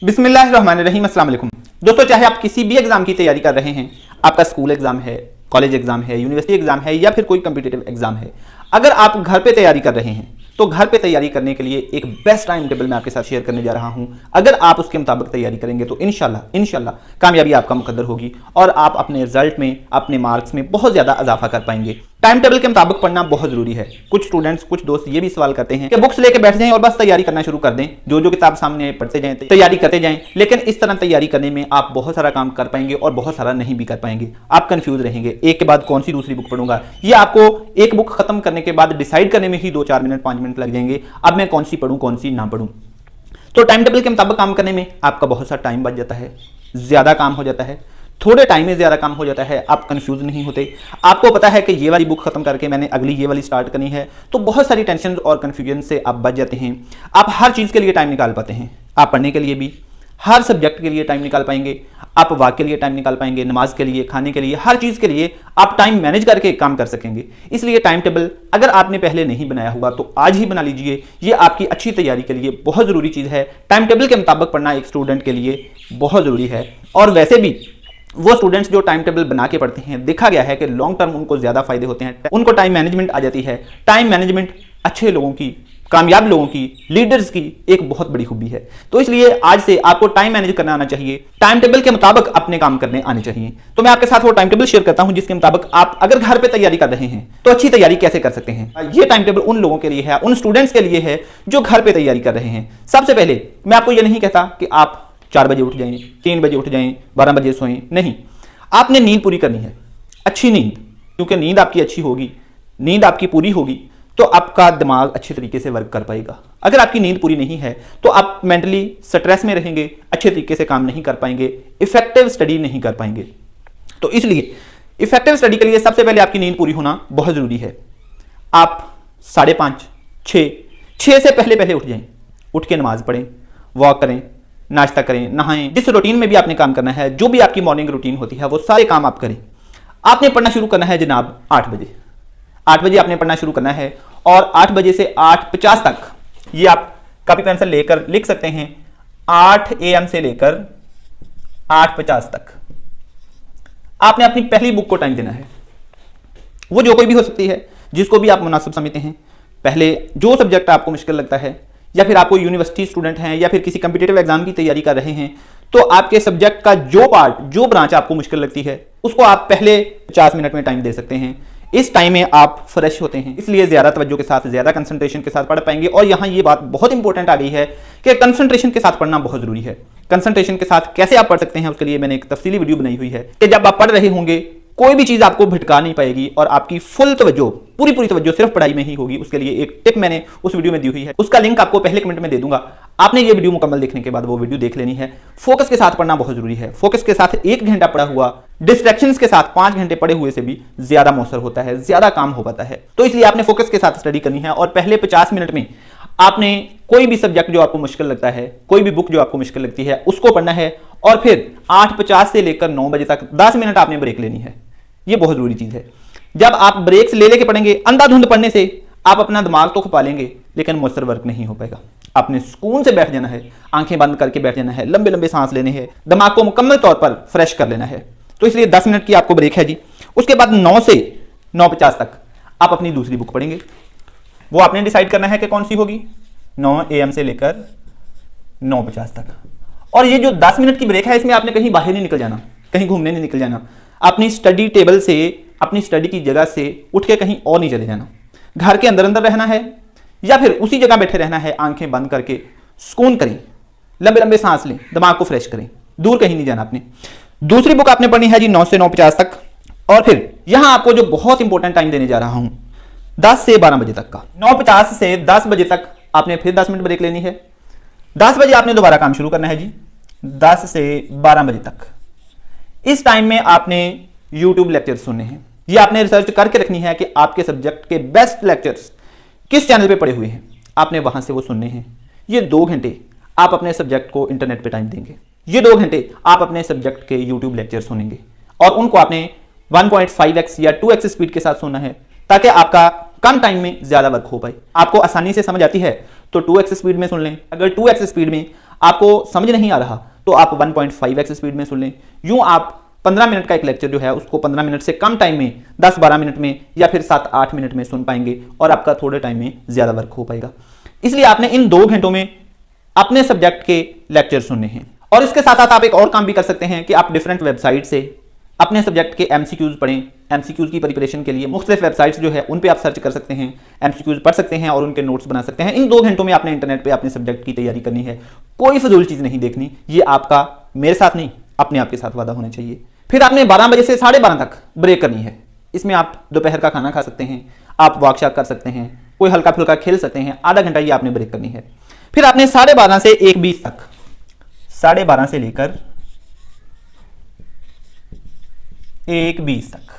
बिस्मिल्लाहिर्रहमानिर्रहीम, अस्सलाम वालेकुम। दोस्तों, चाहे आप किसी भी एग्जाम की तैयारी कर रहे हैं, आपका स्कूल एग्जाम है, कॉलेज एग्जाम है, यूनिवर्सिटी एग्जाम है या फिर कोई कम्पिटिटिव एग्जाम है, अगर आप घर पे तैयारी कर रहे हैं तो घर पे तैयारी करने के लिए एक बेस्ट टाइम टेबल मैं आपके साथ शेयर करने जा रहा हूं। अगर आप उसके मुताबिक तैयारी करेंगे तो इंशाल्लाह कामयाबी आपका मुकद्दर होगी और आप अपने रिजल्ट में, अपने मार्क्स में बहुत ज्यादा इजाफा कर पाएंगे। टाइम टेबल के मुताबिक पढ़ना बहुत जरूरी है। कुछ स्टूडेंट्स, कुछ दोस्त ये भी सवाल करते हैं कि बुक्स लेके बैठ जाएं और बस तैयारी करना शुरू कर दें, जो किताब सामने पढ़ते जाएं, तैयारी करते जाएं। लेकिन इस तरह तैयारी करने में आप बहुत सारा काम कर पाएंगे और बहुत सारा नहीं भी कर पाएंगे। आप कंफ्यूज रहेंगे, एक के बाद कौन सी दूसरी बुक पढ़ूंगा। ये आपको एक बुक खत्म करने के बाद डिसाइड करने में ही 2-4 मिनट, 5 मिनट लग जाएंगे, अब मैं कौन सी पढ़ूं, कौन सी ना पढ़ूं। तो टाइम टेबल के मुताबिक काम करने में आपका बहुत सा टाइम बच जाता है, ज्यादा काम हो जाता है, थोड़े टाइम में ज्यादा काम हो जाता है। आप कंफ्यूज नहीं होते, आपको पता है कि ये वाली बुक खत्म करके मैंने अगली ये वाली स्टार्ट करनी है, तो बहुत सारी टेंशन और कंफ्यूजन से आप बच जाते हैं। आप हर चीज के लिए टाइम निकाल पाते हैं। आप पढ़ने के लिए भी, हर सब्जेक्ट के लिए टाइम निकाल पाएंगे, आप वाक के लिए टाइम निकाल पाएंगे, नमाज के लिए, खाने के लिए, हर चीज के लिए आप टाइम मैनेज करके काम कर सकेंगे। इसलिए टाइम टेबल अगर आपने पहले नहीं बनाया होगा तो आज ही बना लीजिए। ये आपकी अच्छी तैयारी के लिए बहुत जरूरी चीज है। टाइम टेबल के मुताबिक पढ़ना एक स्टूडेंट के लिए बहुत जरूरी है। और वैसे भी वो स्टूडेंट्स जो टाइम टेबल बना के पढ़ते हैं, देखा गया है कि लॉन्ग टर्म उनको ज्यादा फायदे होते हैं, उनको टाइम मैनेजमेंट आ जाती है। टाइम मैनेजमेंट अच्छे लोगों की, कामयाब लोगों की, लीडर्स की एक बहुत बड़ी खूबी है। तो इसलिए आज से आपको टाइम मैनेज करना आना चाहिए, टाइम टेबल के मुताबिक अपने काम करने आने चाहिए। तो मैं आपके साथ वो टाइम टेबल शेयर करता हूं जिसके मुताबिक आप अगर घर पे तैयारी कर रहे हैं तो अच्छी तैयारी कैसे कर सकते हैं। ये टाइम टेबल उन लोगों के लिए है, उन स्टूडेंट्स के लिए है जो घर पे तैयारी कर रहे हैं। सबसे पहले मैं आपको ये नहीं कहता कि आप 4 बजे उठ जाएं, 3 बजे उठ जाएं, 12 बजे सोएं, नहीं। आपने नींद पूरी करनी है, अच्छी नींद, क्योंकि नींद आपकी अच्छी होगी, नींद आपकी पूरी होगी तो आपका दिमाग अच्छे तरीके से वर्क कर पाएगा। अगर आपकी नींद पूरी नहीं है तो आप मेंटली स्ट्रेस में रहेंगे, अच्छे तरीके से काम नहीं कर पाएंगे, इफेक्टिव स्टडी नहीं कर पाएंगे। तो इसलिए इफेक्टिव स्टडी के लिए सबसे पहले आपकी नींद पूरी होना बहुत जरूरी है। आप 5:30, 6 से पहले उठ जाएं, उठ के नमाज पढ़ें, वॉक करें, नाश्ता करें, नहाएं। जिस रूटीन में भी आपने काम करना है, जो भी आपकी मॉर्निंग रूटीन होती है, वो सारे काम आप करें। आपने पढ़ना शुरू करना है जनाब 8 बजे। 8 बजे आपने पढ़ना शुरू करना है और 8 बजे से 8:50 तक, ये आप कॉपी पेंसिल लेकर लिख सकते हैं, 8 AM से लेकर 8:50 तक आपने अपनी पहली बुक को टाइम देना है। वो जो कोई भी हो सकती है, जिसको भी आप मुनासिब समझते हैं। पहले जो सब्जेक्ट आपको मुश्किल लगता है, या फिर आपको यूनिवर्सिटी स्टूडेंट हैं या फिर किसी कम्पिटिटिव एग्जाम की तैयारी कर रहे हैं, तो आपके सब्जेक्ट का जो पार्ट, जो ब्रांच आपको मुश्किल लगती है, उसको आप पहले 50 मिनट में टाइम दे सकते हैं। इस टाइम में आप फ्रेश होते हैं, इसलिए ज्यादा तवज्जो के साथ, ज्यादा कंसंट्रेशन के साथ पढ़ पाएंगे। और यहां ये बात बहुत इंपॉर्टेंट आ गई है कि कंसंट्रेशन के साथ पढ़ना बहुत जरूरी है। कंसंट्रेशन के साथ कैसे आप पढ़ सकते हैं, उसके लिए मैंने एक तफसीली वीडियो बनाई हुई है कि जब आप पढ़ रहे होंगे कोई भी चीज आपको भटका नहीं पाएगी और आपकी फुल तवज्जो, पूरी तवज्जो सिर्फ पढ़ाई में ही होगी। उसके लिए एक टिप मैंने उस वीडियो में दी हुई है, उसका लिंक आपको पहले कमेंट में दे दूंगा। आपने ये वीडियो मुकम्मल देखने के बाद वो वीडियो देख लेनी है। फोकस के साथ पढ़ना बहुत जरूरी है। फोकस के साथ 1 घंटा पढ़ा हुआ डिस्ट्रैक्शंस के साथ 5 घंटे पढ़े हुए से भी ज्यादा मौसर होता है, ज्यादा काम हो पाता है। तो इसलिए आपने फोकस के साथ स्टडी करनी है और पहले 50 मिनट में आपने कोई भी सब्जेक्ट जो आपको मुश्किल लगता है, कोई भी बुक जो आपको मुश्किल लगती है, उसको पढ़ना है। और फिर 8:50 से लेकर 9 बजे तक 10 मिनट आपने ब्रेक लेनी है। ये बहुत जरूरी चीज है। जब आप ब्रेक्स ले लेके पढ़ेंगे, अंधाधुंध पढ़ने से आप अपना दिमाग तो खपा लेंगे लेकिन मौसर वर्क नहीं हो पाएगा। आपने सुकून से बैठ जाना है, आंखें बंद करके बैठ जाना है, लंबे लंबे सांस लेने हैं, दिमाग को मुकम्मल तौर पर फ्रेश कर लेना है। तो इसलिए 10 मिनट की आपको ब्रेक है जी। उसके बाद 9 से 9:50 तक आप अपनी दूसरी बुक पढ़ेंगे। वो आपने डिसाइड करना है कि कौन सी होगी, 9 AM से लेकर 9:50 तक। और ये जो 10 मिनट की ब्रेक है, इसमें आपने कहीं बाहर नहीं निकल जाना, कहीं घूमने नहीं निकल जाना। अपनी स्टडी टेबल से, अपनी स्टडी की जगह से उठ के कहीं और नहीं चले जाना। घर के अंदर रहना है या फिर उसी जगह बैठे रहना है। आंखें बंद करके सुकून करें, लंबे लंबे सांस लें, दिमाग को फ्रेश करें, दूर कहीं नहीं जाना आपने। दूसरी बुक आपने पढ़नी है जी 9 से 9:50 तक। और फिर यहां आपको जो बहुत इंपॉर्टेंट टाइम देने जा रहा हूं, 10 से 12 बजे तक का। 9:50 से 10 बजे तक आपने फिर 10 मिनट ब्रेक लेनी है। 10 बजे आपने दोबारा काम शुरू करना है जी, 10 से 12 बजे तक। इस टाइम में आपने YouTube लेक्चर्स सुनने हैं। ये आपने रिसर्च करके रखनी है कि आपके सब्जेक्ट के बेस्ट लेक्चर्स किस चैनल पे पड़े हुए हैं, आपने वहां से वो सुनने हैं। ये 2 घंटे आप अपने सब्जेक्ट को इंटरनेट पे टाइम देंगे। ये 2 घंटे आप अपने सब्जेक्ट के YouTube लेक्चर सुनेंगे और उनको आपने 1.5x या 2x स्पीड के साथ सुनना है, ताकि आपका कम टाइम में ज्यादा वर्क हो पाए। आपको आसानी से समझ आती है तो 2x स्पीड में सुन लें। अगर 2x स्पीड में आपको समझ नहीं आ रहा तो आप 1.5x स्पीड में सुन लें। यूं आप 15 मिनट का एक लेक्चर जो है उसको 15 मिनट से कम टाइम में 10-12 मिनट में या फिर 7-8 मिनट में सुन पाएंगे और आपका थोड़े टाइम में ज्यादा वर्क हो पाएगा। इसलिए आपने इन 2 घंटों में अपने सब्जेक्ट के लेक्चर सुनने हैं। और इसके साथ साथ आप एक और काम भी कर सकते हैं कि आप डिफरेंट वेबसाइट से अपने सब्जेक्ट के एमसीक्यूज पढ़ें। एमसीक्यूज की प्रिपरेशन के लिए मुख्तलिफ वेबसाइट्स जो है उन पे आप सर्च कर सकते हैं, एमसीक्यूज पढ़ सकते हैं और उनके नोट्स बना सकते हैं। इन 2 घंटों में आपने इंटरनेट पे अपने सब्जेक्ट की तैयारी करनी है, कोई फजूल चीज नहीं देखनी। ये आपका मेरे साथ नहीं, अपने आप के साथ वादा होना चाहिए। फिर आपने 12 बजे से 12:30 तक ब्रेक करनी है। इसमें आप दोपहर का खाना खा सकते हैं, आप वॉक शॉक कर सकते हैं, कोई हल्का फुल्का खेल सकते हैं। आधा घंटा ये आपने ब्रेक करनी है। फिर आपने 12:30 से 1:20 तक, 12:30 से लेकर 1:20 तक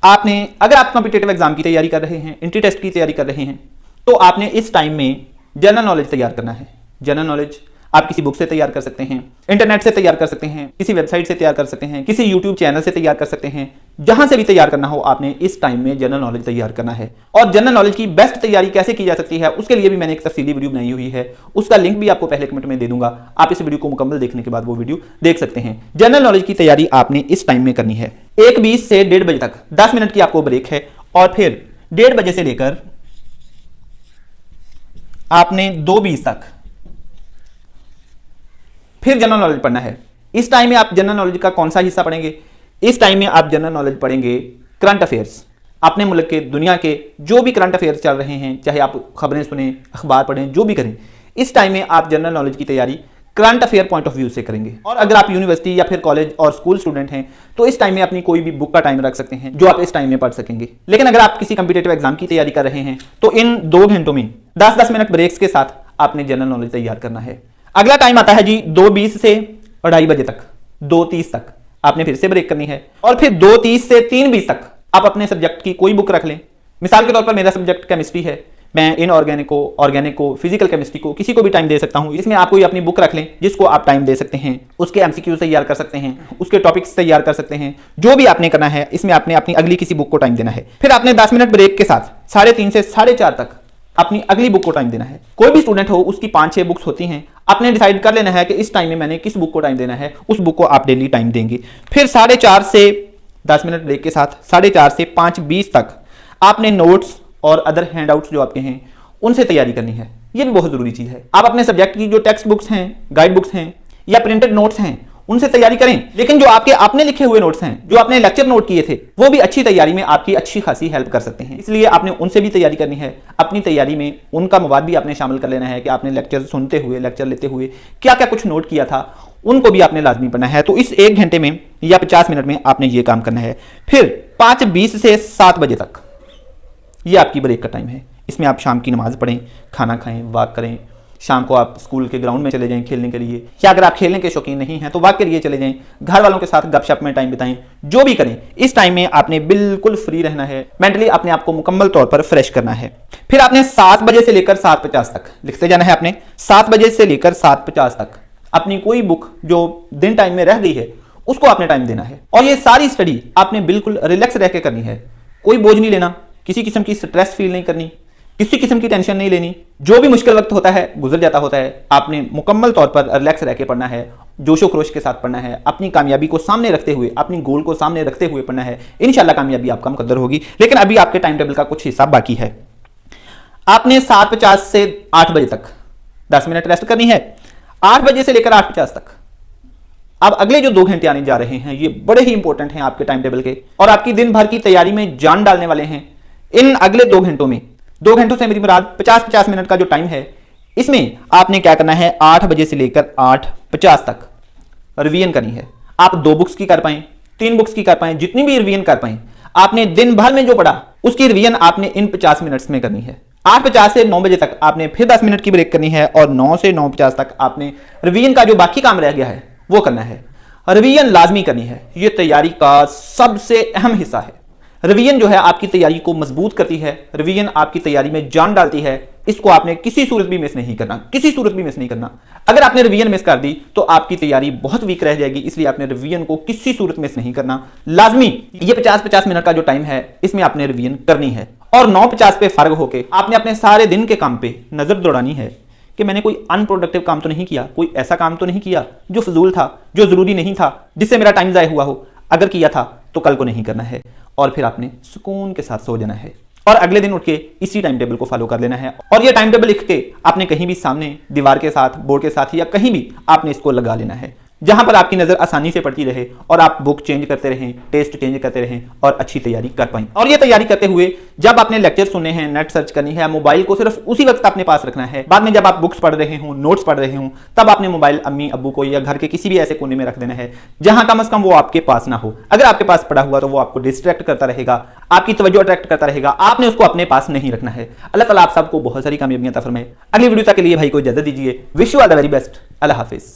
आपने, अगर आप कॉम्पिटिटिव एग्जाम की तैयारी कर रहे हैं, एंट्री टेस्ट की तैयारी कर रहे हैं, तो आपने इस टाइम में जनरल नॉलेज तैयार करना है। जनरल नॉलेज आप किसी बुक से तैयार कर सकते हैं, इंटरनेट से तैयार कर सकते हैं, किसी वेबसाइट से तैयार कर सकते हैं, किसी यूट्यूब चैनल से तैयार कर सकते हैं। जहां से भी तैयार करना हो आपने इस टाइम में जनरल नॉलेज तैयार करना है। और जनरल नॉलेज की बेस्ट तैयारी कैसे की जा सकती है उसके लिए भी मैंने एक तफसीली वीडियो बनाई हुई है, उसका लिंक भी आपको पहले कमेंट में दे दूंगा। आप इस वीडियो को मुकम्मल देखने के बाद वो वीडियो देख सकते हैं। जनरल नॉलेज की तैयारी आपने इस टाइम में करनी है। 1:20 से 1:30 बजे तक 10 मिनट की आपको ब्रेक है और फिर 1:30 बजे से लेकर आपने 2:20 तक फिर जनरल नॉलेज पढ़ना है। इस टाइम में आप जनरल नॉलेज का कौन सा हिस्सा पढ़ेंगे? इस टाइम में आप जनरल नॉलेज पढ़ेंगे करंट अफेयर्स, अपने मुल्क के, दुनिया के जो भी करंट अफेयर्स चल रहे हैं, चाहे आप खबरें सुने, अखबार पढ़ें, जो भी करें, इस टाइम में आप जनरल नॉलेज की तैयारी current affair point of view से करेंगे। और अगर आप यूनिवर्सिटी या फिर कॉलेज और स्कूल स्टूडेंट हैं तो इस टाइम में अपनी कोई भी बुक का टाइम रख सकते हैं जो आप इस टाइम में पढ़ सकेंगे। लेकिन अगर आप किसी कॉम्पिटिटिव एग्जाम की तैयारी कर रहे हैं तो इन 2 घंटों में 10-10 मिनट ब्रेक्स के साथ आपने जनरल नॉलेज तैयार करना है। अगला टाइम आता है जी 2:20 से 2:30 बजे तक, 2:30 तक आपने फिर से ब्रेक करनी है। और फिर 2:30 से 3:20 तक आप अपने सब्जेक्ट की कोई बुक रख लें। मिसाल के तौर पर मेरा सब्जेक्ट केमिस्ट्री है, मैं इनऑर्गेनिक को, ऑर्गेनिक को, फिजिकल केमिस्ट्री को, किसी को भी टाइम दे सकता हूं। इसमें आप कोई अपनी बुक रख लें जिसको आप टाइम दे सकते हैं, उसके एमसीक्यू तैयार कर सकते हैं, उसके टॉपिक्स तैयार कर सकते हैं। जो भी आपने करना है इसमें आपने अपनी अगली किसी बुक को टाइम देना है। फिर आपने 10 मिनट ब्रेक के साथ 3:30 से 4:30 तक अपनी अगली बुक को टाइम देना है। कोई भी स्टूडेंट हो उसकी 5-6 बुक्स होती हैं, आपने डिसाइड कर लेना है कि इस टाइम में मैंने किस बुक को टाइम देना है, उस बुक को आप डेली टाइम देंगे। फिर 4:30 से 10 मिनट ब्रेक के साथ 4:30 से 5:20 तक आपने नोट्स और अदर हैंडआउट्स जो आपके हैं उनसे तैयारी करनी है। ये भी बहुत जरूरी चीज है। आप अपने सब्जेक्ट की जो टेक्स्ट बुक्स हैं, गाइड बुक्स हैं या प्रिंटेड नोट्स हैं उनसे तैयारी करें, लेकिन जो आपके अपने लिखे हुए नोट्स हैं, जो आपने लेक्चर नोट किए थे, वो भी अच्छी तैयारी में आपकी अच्छी खासी हेल्प कर सकते हैं। इसलिए आपने उनसे भी तैयारी करनी है। अपनी तैयारी में उनका मवाद भी आपने शामिल कर लेना है कि आपने लेक्चर सुनते हुए, लेक्चर लेते हुए क्या क्या कुछ नोट किया था, उनको भी आपने लाजमी पढ़ना है। तो इस 1 घंटे में या 50 मिनट में आपने ये काम करना है। फिर 5:20 से 7 बजे तक ये आपकी ब्रेक का टाइम है। इसमें आप शाम की नमाज पढ़ें, खाना खाएं, वॉक करें। शाम को आप स्कूल के ग्राउंड में चले जाएं खेलने के लिए, या अगर आप खेलने के शौकीन नहीं हैं तो वॉक के लिए चले जाएं, घर वालों के साथ गपशप में टाइम बिताएं। जो भी करें इस टाइम में आपने बिल्कुल फ्री रहना है, मेंटली अपने आप को मुकम्मल तौर पर फ्रेश करना है। फिर आपने 7 बजे से लेकर 7:50 तक लिखते जाना है। आपने 7 बजे से लेकर 7:50 तक अपनी कोई बुक जो दिन टाइम में रह गई है उसको आपने टाइम देना है। और ये सारी स्टडी आपने बिल्कुल रिलैक्स रह के करनी है। कोई बोझ नहीं लेना, किसी किस्म की स्ट्रेस फील नहीं करनी, किसी किस्म की टेंशन नहीं लेनी। जो भी मुश्किल वक्त होता है गुजर जाता होता है, आपने मुकम्मल तौर पर रिलैक्स रह के पढ़ना है, जोशो खरोश के साथ पढ़ना है, अपनी कामयाबी को सामने रखते हुए, अपनी गोल को सामने रखते हुए पढ़ना है। इंशाल्लाह कामयाबी आपका मुकद्दर होगी। लेकिन अभी आपके टाइम टेबल का कुछ हिस्सा बाकी है। आपने 7:50 से 8 बजे तक 10 मिनट रेस्ट करनी है। 8 बजे से लेकर 8:50 तक अब अगले जो 2 घंटे आने जा रहे हैं ये बड़े ही इंपॉर्टेंट हैं आपके टाइम टेबल के, और आपकी दिन भर की तैयारी में जान डालने वाले हैं। इन अगले 2 घंटों में, 2 घंटों से मेरी मुराद 50-50 मिनट का जो टाइम है, इसमें आपने क्या करना है, 8 बजे से लेकर 8:50 तक रिवीजन करनी है। आप 2 बुक्स की कर पाएं, 3 बुक्स की कर पाएं, जितनी भी रिवीजन कर पाएं, आपने दिन भर में जो पढ़ा उसकी रिवीजन आपने इन 50 मिनट्स में करनी है। 8:50 से 9 बजे तक आपने फिर 10 मिनट की ब्रेक करनी है, और 9 से 9:50 तक आपने रिवीजन का जो बाकी काम रह गया है वो करना है। रिवीजन लाजमी करनी है, ये तैयारी का सबसे अहम हिस्सा है। रिवीजन जो है आपकी तैयारी को मजबूत करती है, रिवीजन आपकी तैयारी में जान डालती है। इसको आपने किसी सूरत भी मिस नहीं करना, किसी सूरत भी मिस नहीं करना। अगर आपने रिवीजन मिस कर दी तो आपकी तैयारी बहुत वीक रह जाएगी, इसलिए आपने रिवीजन को किसी सूरत मिस नहीं करना। लाजमी ये 50-50 मिनट का जो टाइम है इसमें आपने रिवीजन करनी है, और 9:50 पे फारग होके आपने अपने सारे दिन के काम पे नजर दौड़ानी है कि मैंने कोई अनप्रोडक्टिव काम तो नहीं किया, कोई ऐसा काम तो नहीं किया जो फजूल था, जो जरूरी नहीं था, जिससे मेरा टाइम ज़ाया हुआ हो। अगर किया था तो कल को नहीं करना है और फिर आपने सुकून के साथ सो जाना है और अगले दिन उठ के इसी टाइम टेबल को फॉलो कर लेना है। और ये टाइम टेबल लिख के आपने कहीं भी सामने दीवार के साथ, बोर्ड के साथ या कहीं भी आपने इसको लगा लेना है, जहां पर आपकी नजर आसानी से पड़ती रहे और आप बुक चेंज करते रहें, टेस्ट चेंज करते रहें और अच्छी तैयारी कर पाएं। और ये तैयारी करते हुए जब आपने लेक्चर सुनने हैं, नेट सर्च करनी है, मोबाइल को सिर्फ उसी वक्त अपने पास रखना है। बाद में जब आप बुक्स पढ़ रहे हों, नोट्स पढ़ रहे हों, तब आपने मोबाइल अम्मी अब्बू को या घर के किसी भी ऐसे कोने में रख देना है जहां कम से कम वो आपके पास ना हो। अगर आपके पास पड़ा हुआ तो वो आपको डिस्ट्रैक्ट करता रहेगा, आपकी तवज्जो अट्रैक्ट करता रहेगा, आपने उसको अपने पास नहीं रखना है। अल्लाह ताला आप सबको बहुत सारी कामयाबियां अता फरमाए। अगली वीडियो तक के लिए भाई को इजाजत दीजिए। Wish you all the very best. Allah Hafiz.